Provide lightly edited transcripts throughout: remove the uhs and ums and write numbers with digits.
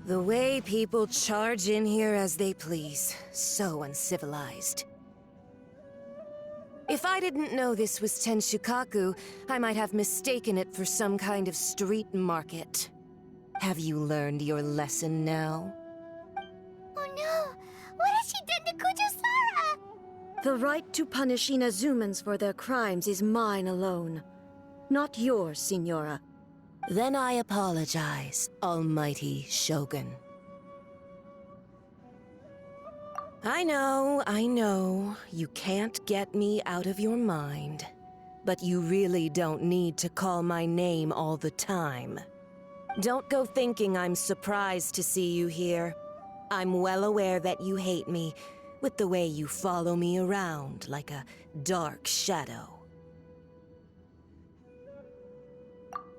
The way people charge in here as they please. So uncivilized. If I didn't know this was Tenshukaku, I might have mistaken it for some kind of street market. Have you learned your lesson now? Oh no! What has she done to Kujusara? The right to punish Inazumans for their crimes is mine alone. Not yours, Signora. Then I apologize, Almighty Shogun. I know, you can't get me out of your mind. But you really don't need to call my name all the time. Don't go thinking I'm surprised to see you here. I'm well aware that you hate me, with the way you follow me around like a dark shadow.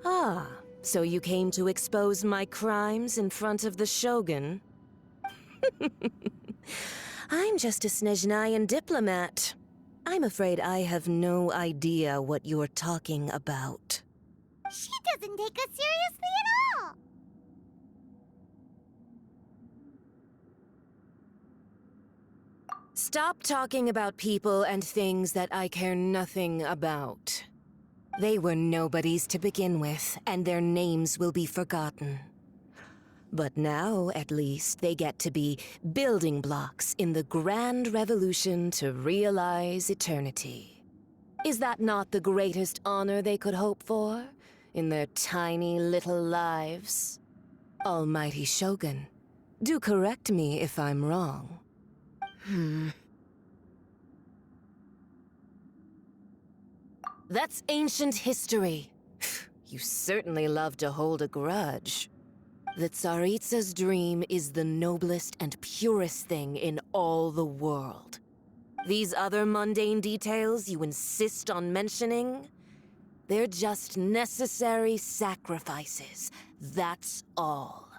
Ah, so you came to expose my crimes in front of the Shogun? I'm just a Snezhnayan diplomat. I'm afraid I have no idea what you're talking about. She doesn't take us seriously at all! Stop talking about people and things that I care nothing about. They were nobodies to begin with, and their names will be forgotten. But now, at least, they get to be building blocks in the grand revolution to realize eternity. Is that not the greatest honor they could hope for, in their tiny little lives? Almighty Shogun, do correct me if I'm wrong. That's ancient history. You certainly love to hold a grudge. The Tsaritsa's dream is the noblest and purest thing in all the world. These other mundane details you insist on mentioning, they're just necessary sacrifices, that's all.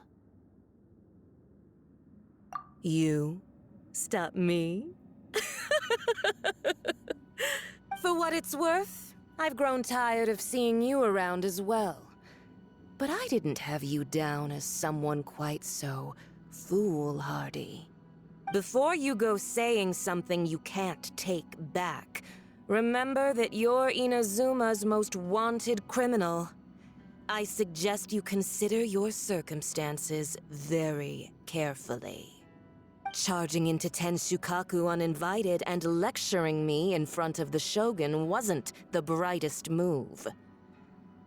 You stop me? For what it's worth, I've grown tired of seeing you around as well. But I didn't have you down as someone quite so foolhardy. Before you go saying something you can't take back, remember that you're Inazuma's most wanted criminal. I suggest you consider your circumstances very carefully. Charging into Tenshukaku uninvited and lecturing me in front of the Shogun wasn't the brightest move.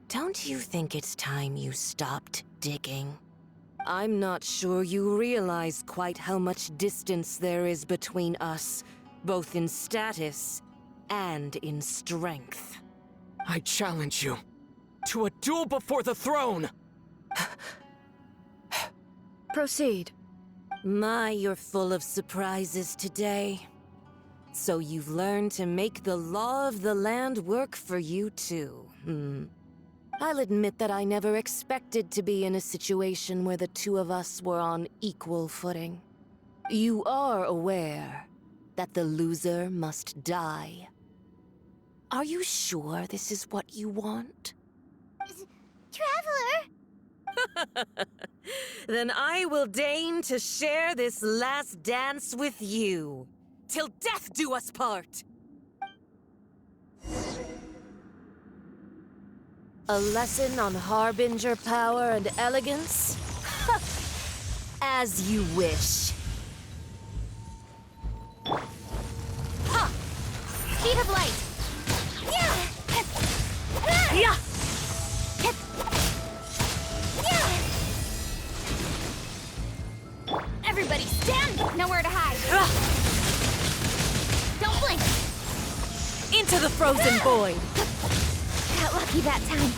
Don't you think it's time you stopped digging? I'm not sure you realize quite how much distance there is between us, both in status and in strength. I challenge you to a duel before the throne! Proceed. My, you're full of surprises today. So you've learned to make the law of the land work for you too, I'll admit that I never expected to be in a situation where the two of us were on equal footing. You are aware that the loser must die. Are you sure this is what you want? Traveler! Then I will deign to share this last dance with you. Till death do us part! A lesson on Harbinger power and elegance? As you wish. Ha! Speed of light! Yeah! Yeah! Everybody stand! Nowhere to hide! Don't blink! Into the frozen void! Got lucky that time.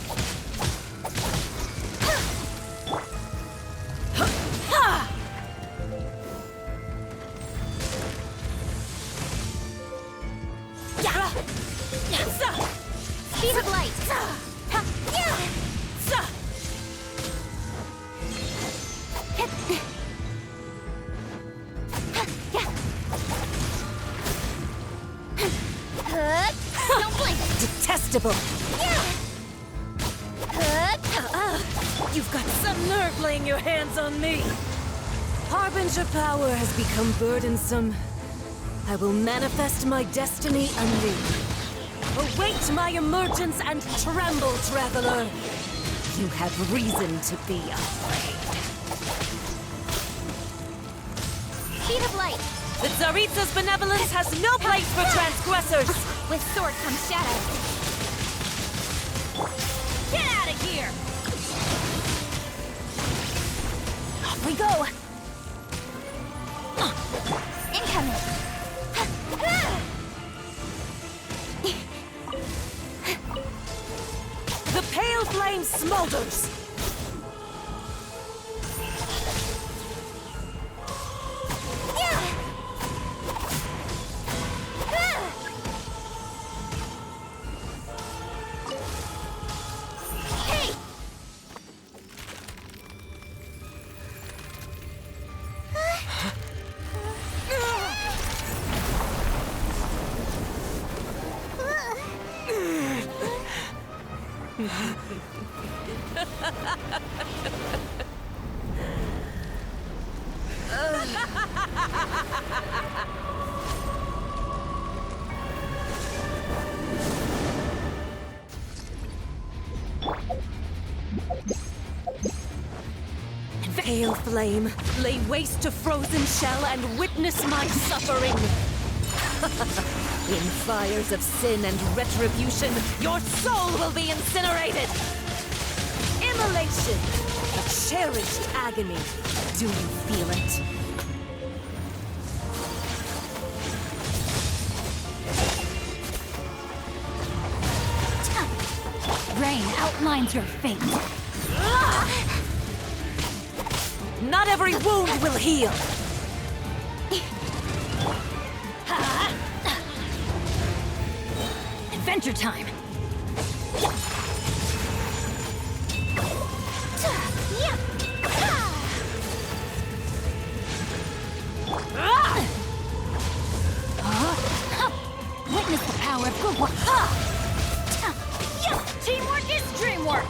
Speed of light! Don't blink! Detestable! You've got some nerve laying your hands on me! Harbinger power has become burdensome. I will manifest my destiny anew. Await my emergence and tremble, traveler. You have reason to be afraid. Speed of light. The Tsaritsa's benevolence has no place for transgressors! With sword comes shadow. Get out of here! Off we go! Incoming! The pale flame smolders! Pale flame, lay waste to frozen shell and witness my suffering! In fires of sin and retribution, your soul will be incinerated! Immolation! A cherished agony. Do you feel it? Rain outlines your fate. Not every wound will heal! Adventure time! Witness the power of good work! Teamwork is dreamwork!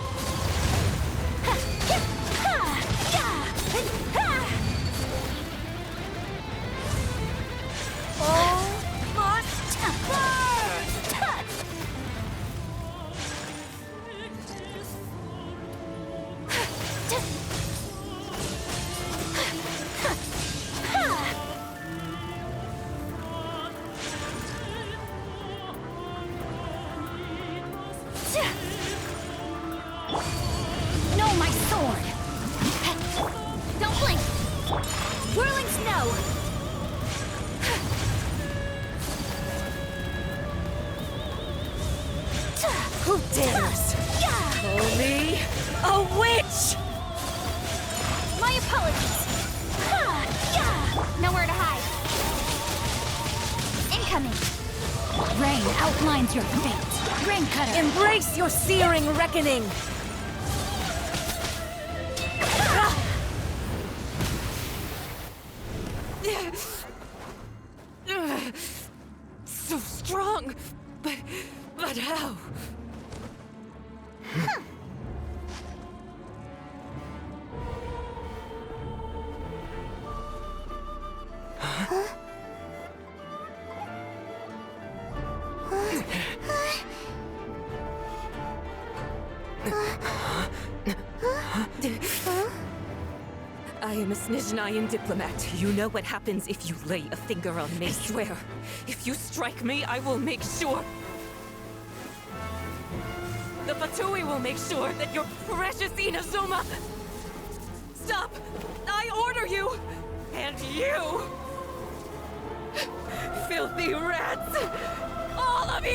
No, my sword! Don't blink! Whirling snow! Who dares? Call me a witch! My apologies! Nowhere to hide. Incoming! Rain outlines your fate. Rain cutter! Embrace your searing reckoning! So strong, but how? I am a Snizhnayan diplomat. You know what happens if you lay a finger on me. I swear, if you strike me, I will make sure. The Fatui will make sure that your precious Inazuma... Stop! I order you! And you! Filthy rats! All of you!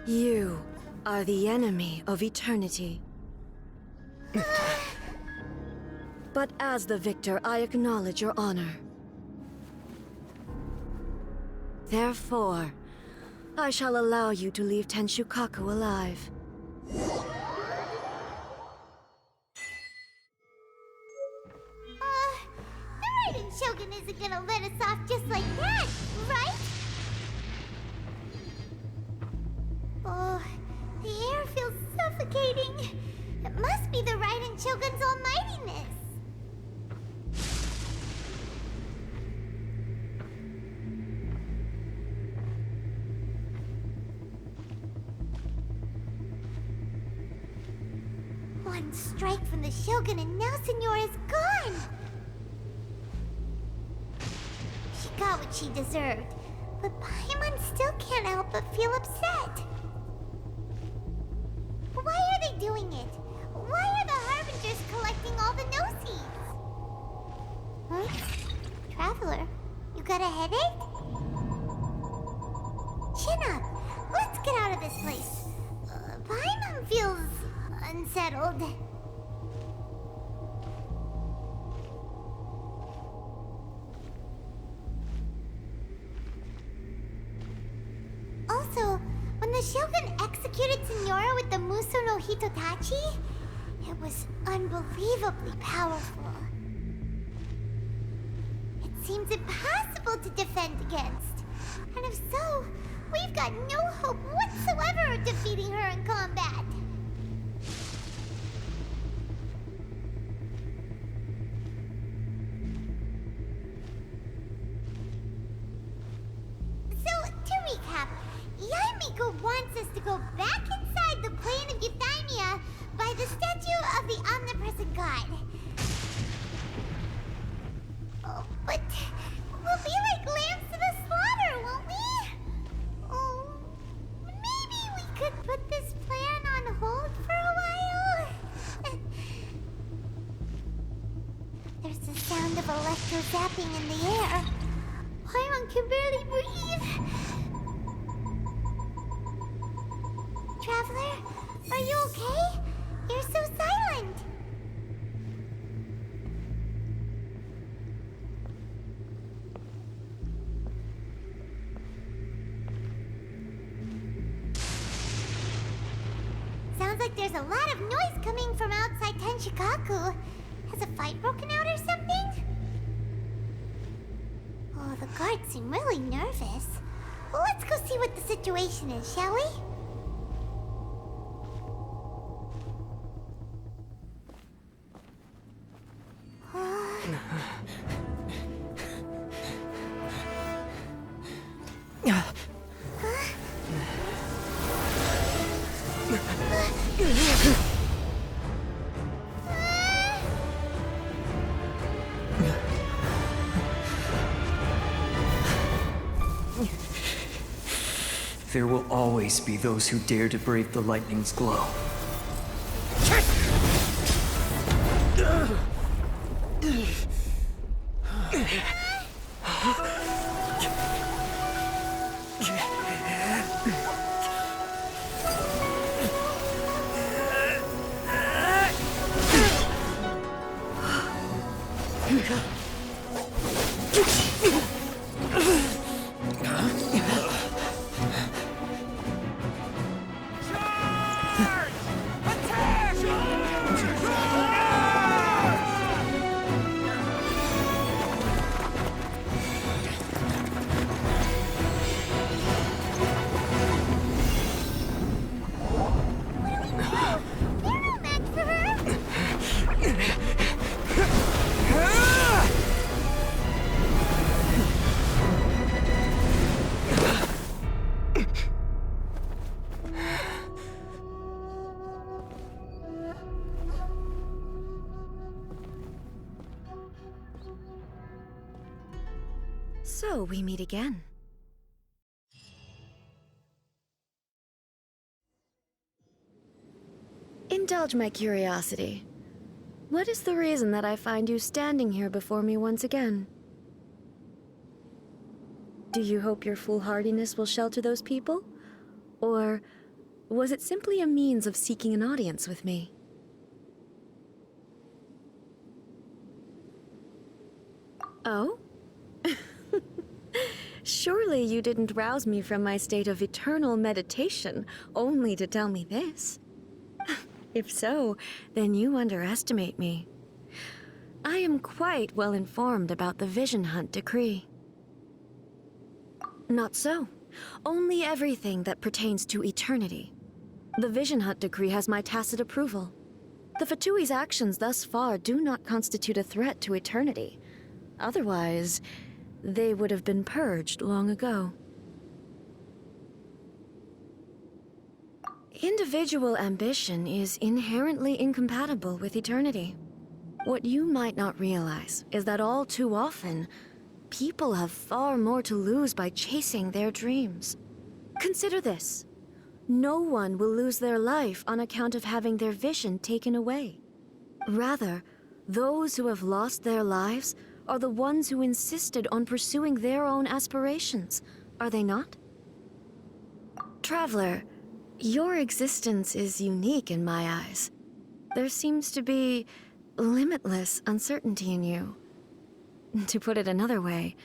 You are the enemy of eternity. But as the victor, I acknowledge your honor. Therefore, I shall allow you to leave Tenshukaku alive. The Raiden Shogun is isn't gonna let us off just like that, right? Oh, the air feels suffocating. It must be the Raiden Shogun's almightiness. One strike from the Shogun and now Senora is gone! She got what she deserved, but Paimon still can't help but feel upset. Why are they doing it? Why are the Harbingers collecting all the no-seeds? Huh? Traveler, you got a headache? Chin up! Let's get out of this place. Paimon feels unsettled. Also, when the Shogun executed Senora with the Muso no Hitotachi, it was unbelievably powerful. It seems impossible to defend against. And if so, we've got no hope whatsoever of defeating her in combat. So, to recap, Yaimiko wants us to go back inside the plane of Euthymia by the statue of the omnipresent god. Oh, but we'll be like lambs to the slaughter, won't we? Oh, maybe we could put this plan on hold for a while? There's the sound of electro zapping in the air. Paimon can barely breathe. Traveler, are you okay? You're so silent. Sounds like there's a lot of noise coming from outside Tenshikaku. Has a fight broken out or something? Oh, the guards seem really nervous. Well, let's go see what the situation is, shall we? There will always be those who dare to brave the lightning's glow. So we meet again. Indulge my curiosity. What is the reason that I find you standing here before me once again? Do you hope your foolhardiness will shelter those people? Or was it simply a means of seeking an audience with me? Oh? Surely you didn't rouse me from my state of eternal meditation only to tell me this. If so, then you underestimate me. I am quite well informed about the Vision Hunt decree. Not so. Only everything that pertains to eternity. The Vision Hunt decree has my tacit approval. The Fatui's actions thus far do not constitute a threat to eternity. Otherwise, they would have been purged long ago. Individual ambition is inherently incompatible with eternity. What you might not realize is that all too often, people have far more to lose by chasing their dreams. Consider this. No one will lose their life on account of having their vision taken away. Rather, those who have lost their lives are the ones who insisted on pursuing their own aspirations, are they not? Traveler, your existence is unique in my eyes. There seems to be limitless uncertainty in you. To put it another way,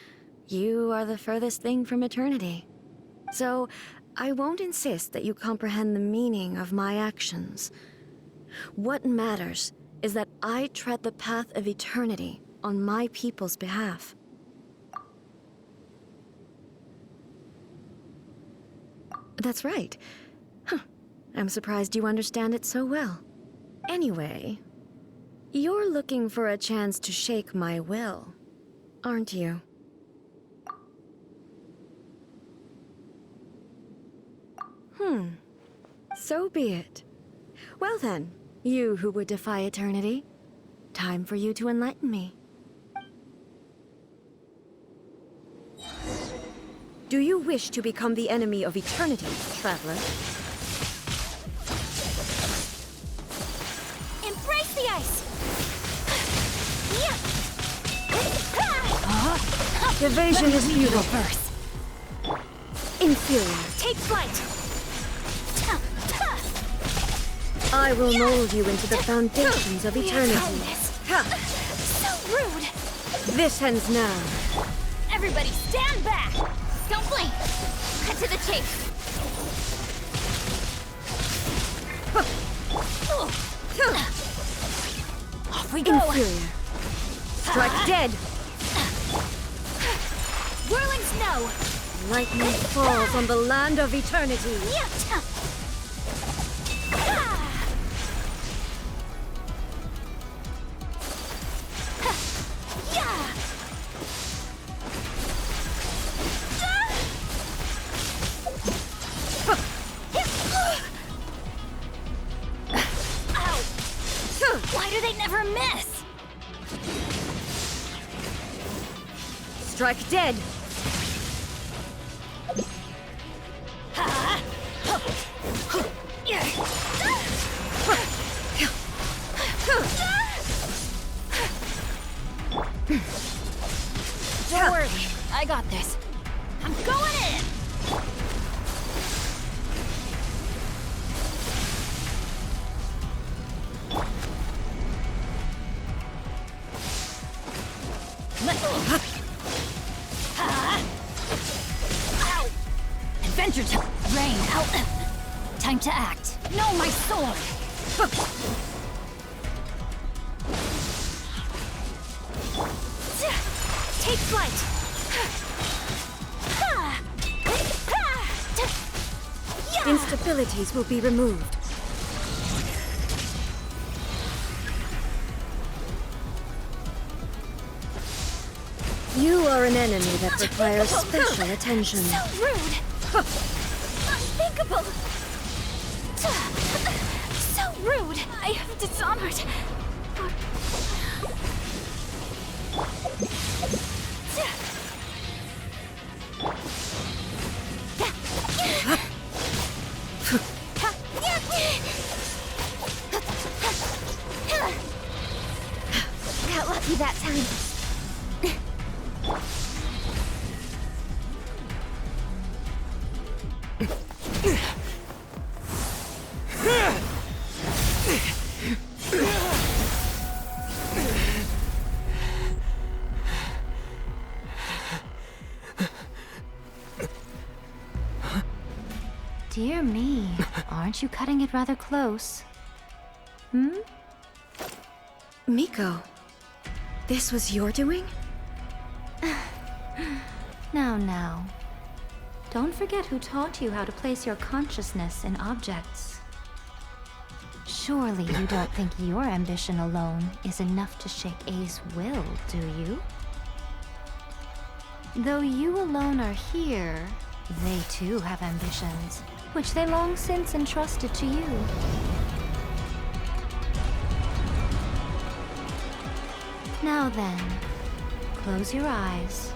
you are the furthest thing from eternity. So, I won't insist that you comprehend the meaning of my actions. What matters is that I tread the path of eternity on my people's behalf. That's right. I'm surprised you understand it so well. Anyway, you're looking for a chance to shake my will, aren't you? So be it. Well then, you who would defy eternity, time for you to enlighten me. Do you wish to become the enemy of eternity, traveler? Embrace the ice! Evasion is futile. Reverse. Inferior. Take flight! I will mold you into the foundations of eternity. So rude! This ends now. Everybody stand back! Don't blink! Cut to the chase! Off we go! Inferior. Strike dead. Whirling snow! Lightning falls on the land of eternity. Why do they never miss? Strike dead. Don't worry, I got this. I'm going in! Adventure time! Rain, out! Time to act. No, my sword! Take flight! Instabilities will be removed. You are an enemy that requires special attention. So rude! Unthinkable! So rude! I have dishonored... Got lucky that time. Dear me, aren't you cutting it rather close? Miko, This was your doing? Now. Don't forget who taught you how to place your consciousness in objects. Surely you don't think your ambition alone is enough to shake A's will, do you? Though you alone are here, they too have ambitions, which they long since entrusted to you. Now then, close your eyes.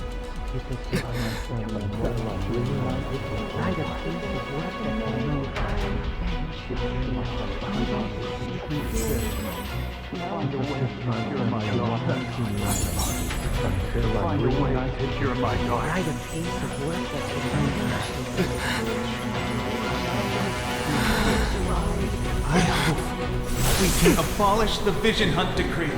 I hope we can abolish the Vision Hunt Decree.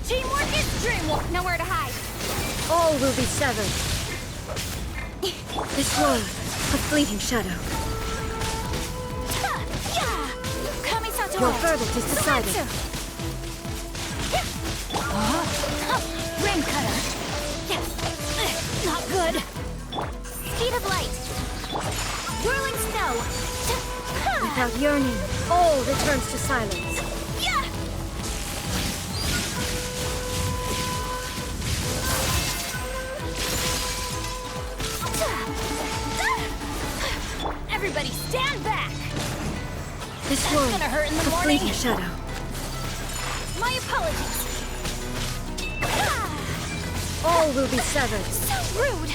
Teamwork is dreamwork. Nowhere to hide. All will be severed. This world, a fleeting shadow. Your verdict is decided. Rain cutter. Not good. Speed of light. Whirling snow. Without yearning, all returns to silence. Everybody stand back! This world, gonna hurt in the a morning. fleeting shadow. My apologies. All will be severed. So rude!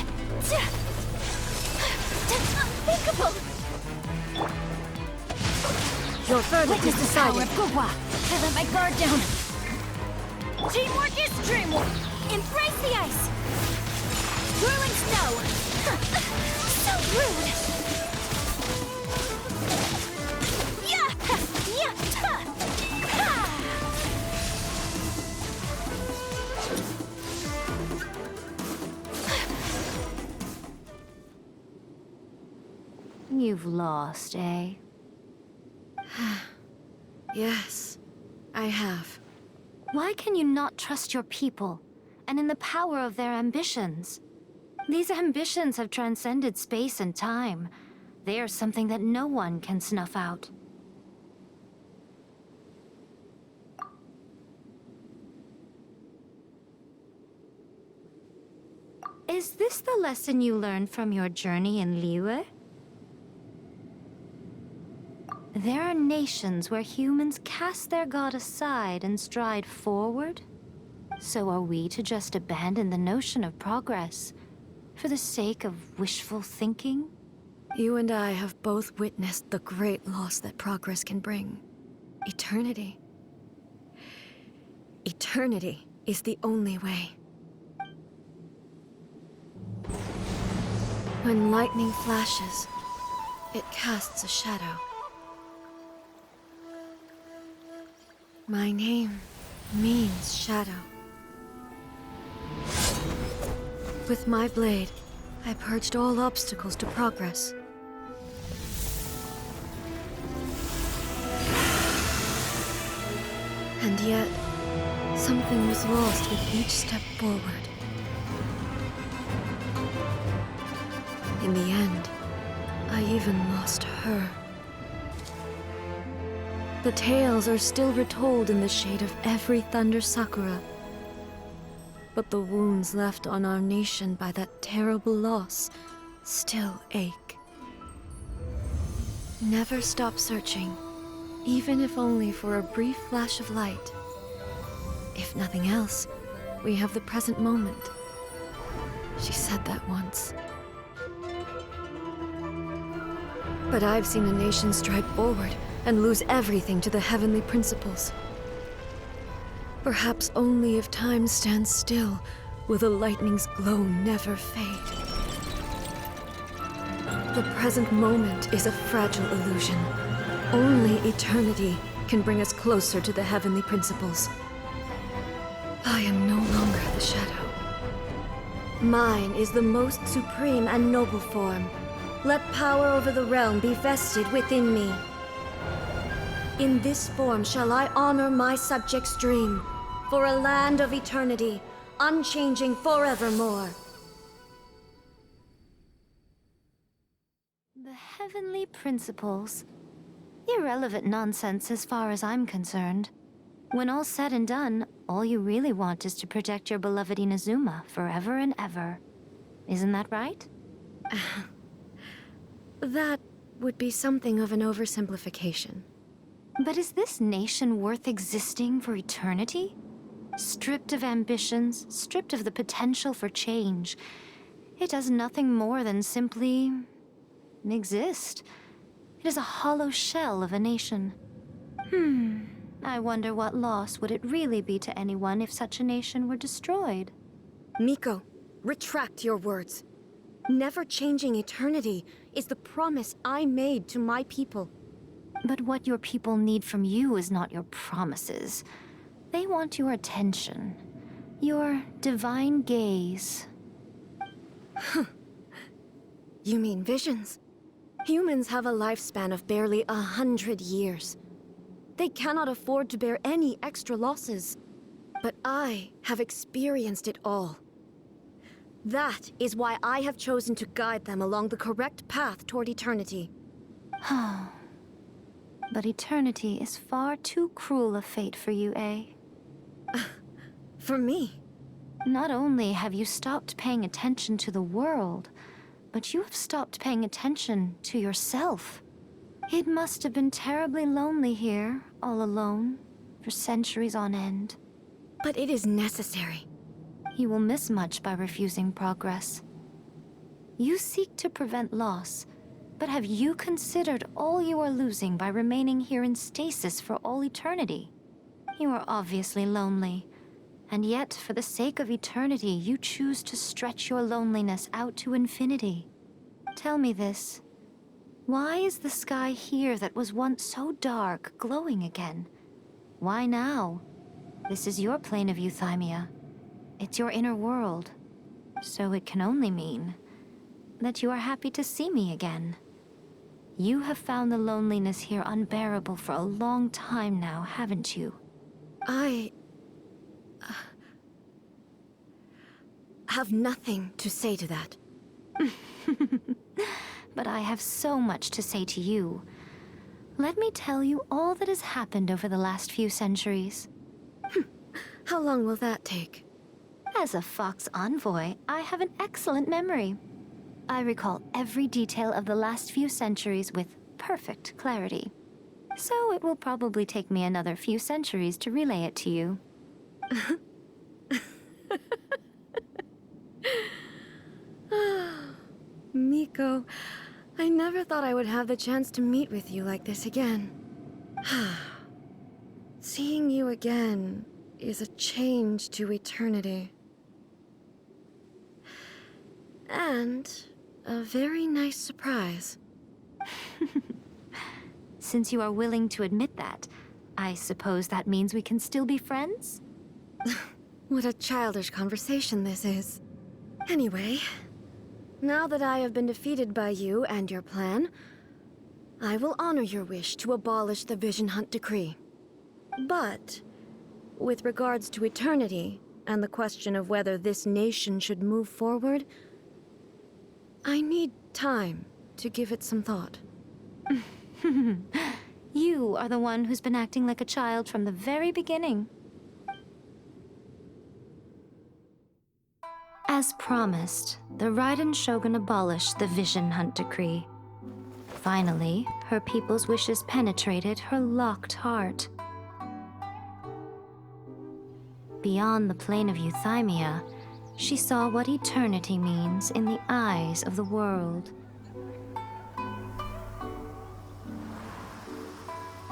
Unthinkable! Your verdict is Power decided. of Gugwa. I let my guard down. Teamwork is dreamwork. Embrace the ice. Whirling snow. So rude. You've lost, eh? Yes, I have. Why can you not trust your people, and in the power of their ambitions? These ambitions have transcended space and time. They are something that no one can snuff out. Is this the lesson you learned from your journey in Liyue? There are nations where humans cast their god aside and stride forward. So are we to just abandon the notion of progress for the sake of wishful thinking? You and I have both witnessed the great loss that progress can bring. Eternity. Eternity is the only way. When lightning flashes, it casts a shadow. My name means shadow. With my blade, I purged all obstacles to progress. And yet, something was lost with each step forward. In the end, I even lost her. The tales are still retold in the shade of every Thunder Sakura. But the wounds left on our nation by that terrible loss still ache. Never stop searching, even if only for a brief flash of light. If nothing else, we have the present moment. She said that once. But I've seen a nation stride forward and lose everything to the heavenly principles. Perhaps only if time stands still will the lightning's glow never fade. The present moment is a fragile illusion. Only eternity can bring us closer to the heavenly principles. I am no longer the shadow. Mine is the most supreme and noble form. Let power over the realm be vested within me. In this form shall I honor my subjects' dream, for a land of eternity, unchanging forevermore. The heavenly principles. Irrelevant nonsense as far as I'm concerned. When all's said and done, all you really want is to protect your beloved Inazuma forever and ever. Isn't that right? That would be something of an oversimplification. But is this nation worth existing for eternity? Stripped of ambitions, stripped of the potential for change. It does nothing more than simply exist. It is a hollow shell of a nation. I wonder what loss would it really be to anyone if such a nation were destroyed? Miko, retract your words. Never changing eternity is the promise I made to my people. But what your people need from you is not your promises. They want your attention. Your divine gaze. You mean visions? Humans have a lifespan of barely 100 years. They cannot afford to bear any extra losses. But I have experienced it all. That is why I have chosen to guide them along the correct path toward eternity. But eternity is far too cruel a fate for you, eh? For me? Not only have you stopped paying attention to the world, but you have stopped paying attention to yourself. It must have been terribly lonely here, all alone, for centuries on end. But it is necessary. You will miss much by refusing progress. You seek to prevent loss, but have you considered all you are losing by remaining here in stasis for all eternity? You are obviously lonely, and yet for the sake of eternity you choose to stretch your loneliness out to infinity. Tell me this. Why is the sky here that was once so dark glowing again? Why now? This is your plane of euthymia. It's your inner world. So it can only mean that you are happy to see me again. You have found the loneliness here unbearable for a long time now, haven't you? I have nothing to say to that. But I have so much to say to you. Let me tell you all that has happened over the last few centuries. How long will that take? As a Fox envoy, I have an excellent memory. I recall every detail of the last few centuries with perfect clarity. So it will probably take me another few centuries to relay it to you. Miko, I never thought I would have the chance to meet with you like this again. Seeing you again is a change to eternity. And a very nice surprise. Since you are willing to admit that, I suppose that means we can still be friends? What a childish conversation this is. Anyway, now that I have been defeated by you and your plan, I will honor your wish to abolish the Vision Hunt Decree. But, with regards to eternity, and the question of whether this nation should move forward, I need time to give it some thought. You are the one who's been acting like a child from the very beginning. As promised, the Raiden Shogun abolished the Vision Hunt Decree. Finally, her people's wishes penetrated her locked heart. Beyond the plane of euthymia, she saw what eternity means in the eyes of the world.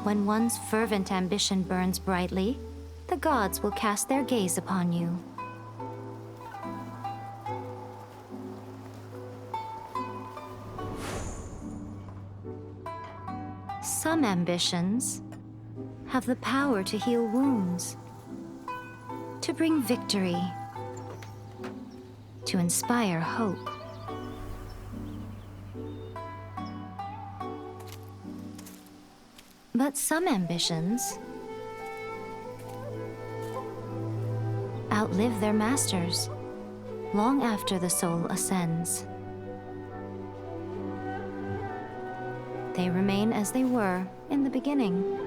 When one's fervent ambition burns brightly, the gods will cast their gaze upon you. Some ambitions have the power to heal wounds, to bring victory, to inspire hope. But some ambitions outlive their masters long after the soul ascends. They remain as they were in the beginning.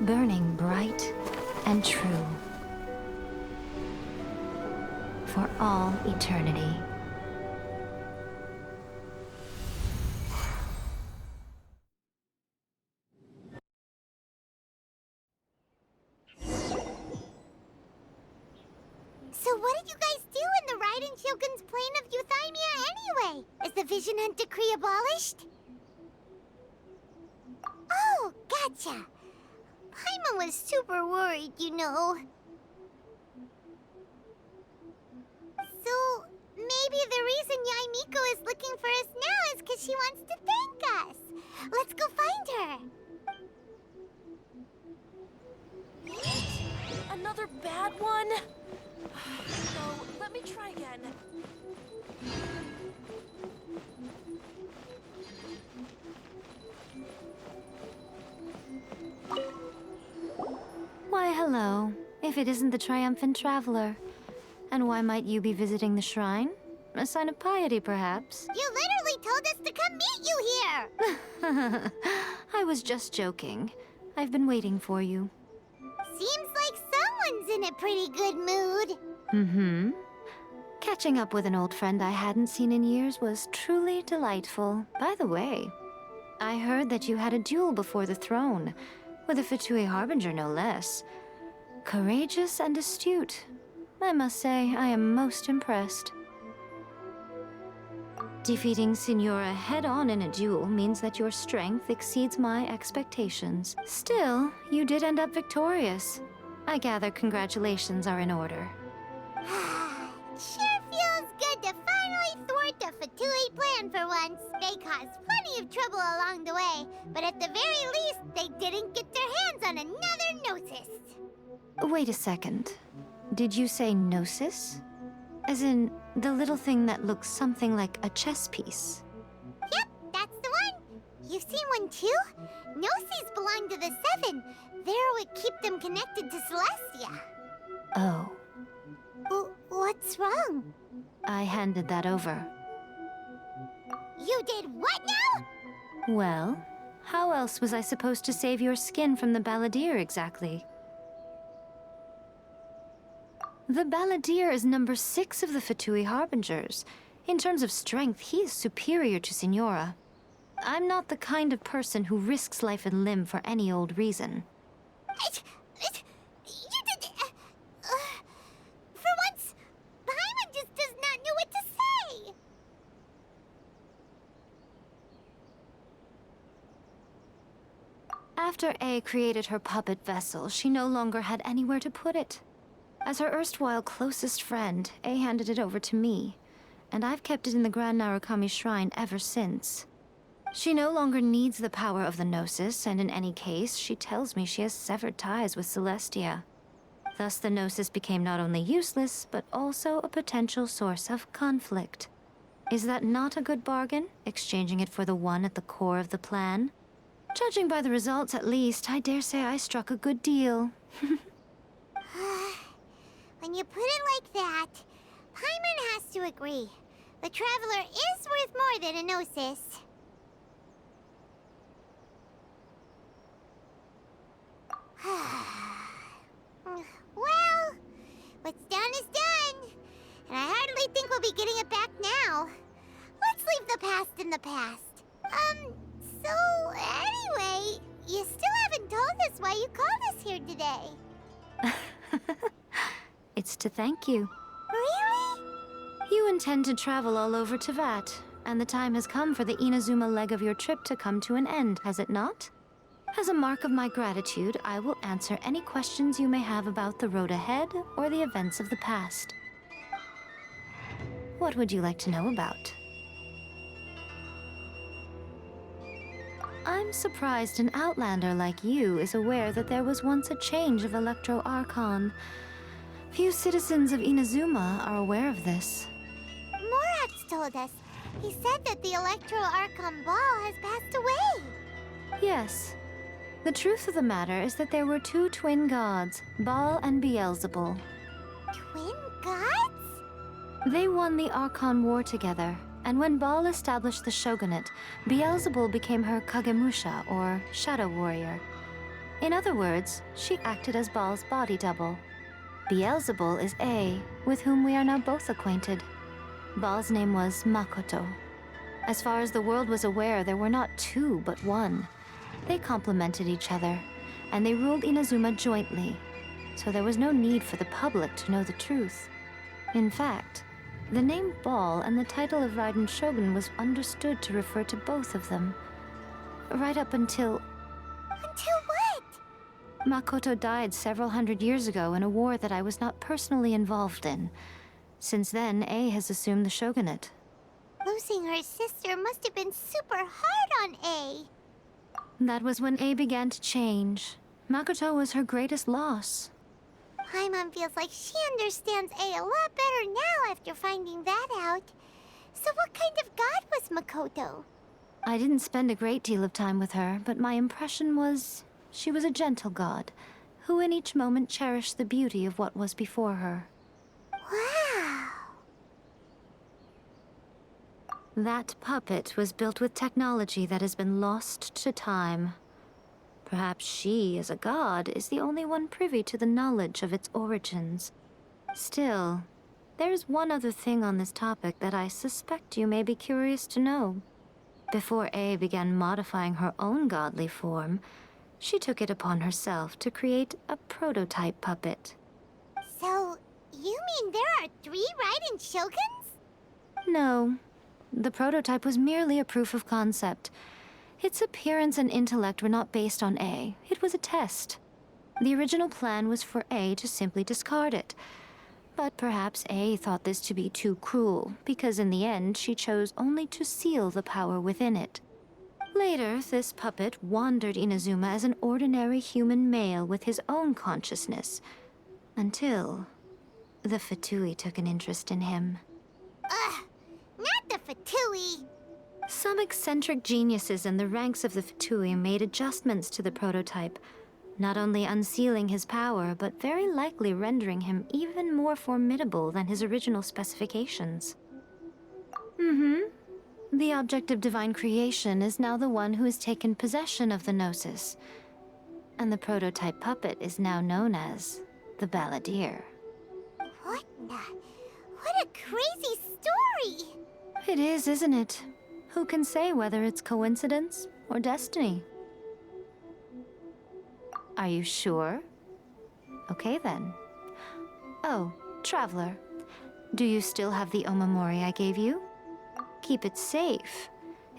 Burning bright and true for all eternity. So what did you guys do in the Raiden Shogun's plane of Euthymia anyway? Is the Vision Hunt decree abolished? Oh, gotcha. Paimon was super worried, you know. So, maybe the reason Yaimiko is looking for us now is because she wants to thank us. Let's go find her. Another bad one? No, let me try again. Why, hello. If it isn't the triumphant traveler. And why might you be visiting the shrine? A sign of piety, perhaps? You literally told us to come meet you here! I was just joking. I've been waiting for you. Seems like someone's in a pretty good mood. Mm-hmm. Catching up with an old friend I hadn't seen in years was truly delightful. By the way, I heard that you had a duel before the throne, with a Fatui Harbinger no less. Courageous and astute. I must say, I am most impressed. Defeating Signora head-on in a duel means that your strength exceeds my expectations. Still, you did end up victorious. I gather congratulations are in order. Sure feels good to finally thwart the Fatui plan for once. They caused plenty of trouble along the way, but at the very least, they didn't get their hands on another Gnosis. Wait a second. Did you say Gnosis? As in, the little thing that looks something like a chess piece? Yep, that's the one. You've seen one too? Gnosis belong to the Seven. They're what keep them connected to Celestia. Oh. What's wrong? I handed that over. You did what now? Well, how else was I supposed to save your skin from the Balladeer exactly? The Balladeer is number 6 of the Fatui Harbingers. In terms of strength, he is superior to Signora. I'm not the kind of person who risks life and limb for any old reason. You did... for once, Paimon just does not know what to say. After A created her puppet vessel, she no longer had anywhere to put it. As her erstwhile closest friend, A handed it over to me, and I've kept it in the Grand Narukami Shrine ever since. She no longer needs the power of the Gnosis, and in any case, she tells me she has severed ties with Celestia. Thus the Gnosis became not only useless, but also a potential source of conflict. Is that not a good bargain, exchanging it for the one at the core of the plan? Judging by the results, at least, I dare say I struck a good deal. When you put it like that, Paimon has to agree. The Traveler is worth more than a Gnosis. Well, what's done is done. And I hardly think we'll be getting it back now. Let's leave the past in the past. So anyway, you still haven't told us why you called us here today. It's to thank you. Really? You intend to travel all over Teyvat, and the time has come for the Inazuma leg of your trip to come to an end, has it not? As a mark of my gratitude, I will answer any questions you may have about the road ahead or the events of the past. What would you like to know about? I'm surprised an outlander like you is aware that there was once a change of Electro Archon. Few citizens of Inazuma are aware of this. Morax told us. He said that the Electro Archon Ball has passed away. Yes. The truth of the matter is that there were two twin gods, Baal and Beelzebul. Twin gods? They won the Archon War together, and when Baal established the shogunate, Beelzebul became her Kagemusha, or shadow warrior. In other words, she acted as Baal's body double. Beelzebul is A, with whom we are now both acquainted. Baal's name was Makoto. As far as the world was aware, there were not two, but one. They complemented each other, and they ruled Inazuma jointly, so there was no need for the public to know the truth. In fact, the name Baal and the title of Raiden Shogun was understood to refer to both of them. Right up until... Until what? Makoto died several hundred years ago in a war that I was not personally involved in. Since then, A has assumed the shogunate. Losing her sister must have been super hard on A. That was when A began to change. Makoto was her greatest loss. Paimon feels like she understands A lot better now after finding that out. So what kind of god was Makoto? I didn't spend a great deal of time with her, but my impression was she was a gentle god, who in each moment cherished the beauty of what was before her. Wow. That puppet was built with technology that has been lost to time. Perhaps she, as a god, is the only one privy to the knowledge of its origins. Still, there's one other thing on this topic that I suspect you may be curious to know. Before A began modifying her own godly form, she took it upon herself to create a prototype puppet. So, you mean there are 3 Raiden Shoguns? No. The prototype was merely a proof of concept. Its appearance and intellect were not based on A. It was a test. The original plan was for A to simply discard it. But perhaps A thought this to be too cruel, because in the end she chose only to seal the power within it. Later, this puppet wandered Inazuma as an ordinary human male with his own consciousness, until the Fatui took an interest in him. Ugh, not the Fatui. Some eccentric geniuses in the ranks of the Fatui made adjustments to the prototype, not only unsealing his power, but very likely rendering him even more formidable than his original specifications. The object of divine creation is now the one who has taken possession of the Gnosis, and the prototype puppet is now known as the Balladeer. What a crazy story! It is, isn't it? Who can say whether it's coincidence or destiny? Are you sure? Okay then. Oh, Traveler, do you still have the Omamori I gave you? Keep it safe.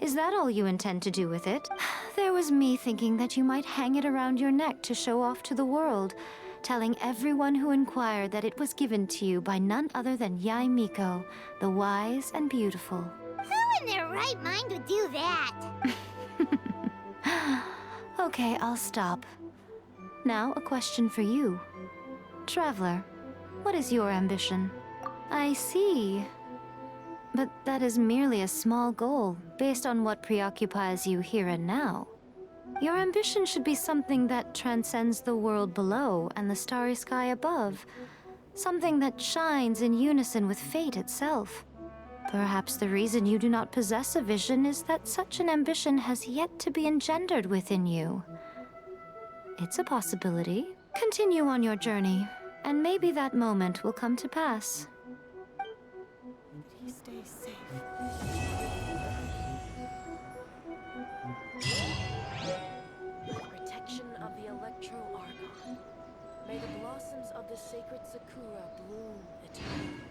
Is that all you intend to do with it? There was me thinking that you might hang it around your neck to show off to the world, telling everyone who inquired that it was given to you by none other than Yae Miko, the wise and beautiful. Who in their right mind would do that? Okay, I'll stop. Now, a question for you. Traveler, what is your ambition? I see. But that is merely a small goal, based on what preoccupies you here and now. Your ambition should be something that transcends the world below and the starry sky above. Something that shines in unison with fate itself. Perhaps the reason you do not possess a vision is that such an ambition has yet to be engendered within you. It's a possibility. Continue on your journey, and maybe that moment will come to pass. Please stay safe. For the protection of the Electro Archon, may the blossoms of the sacred Sakura bloom eternally.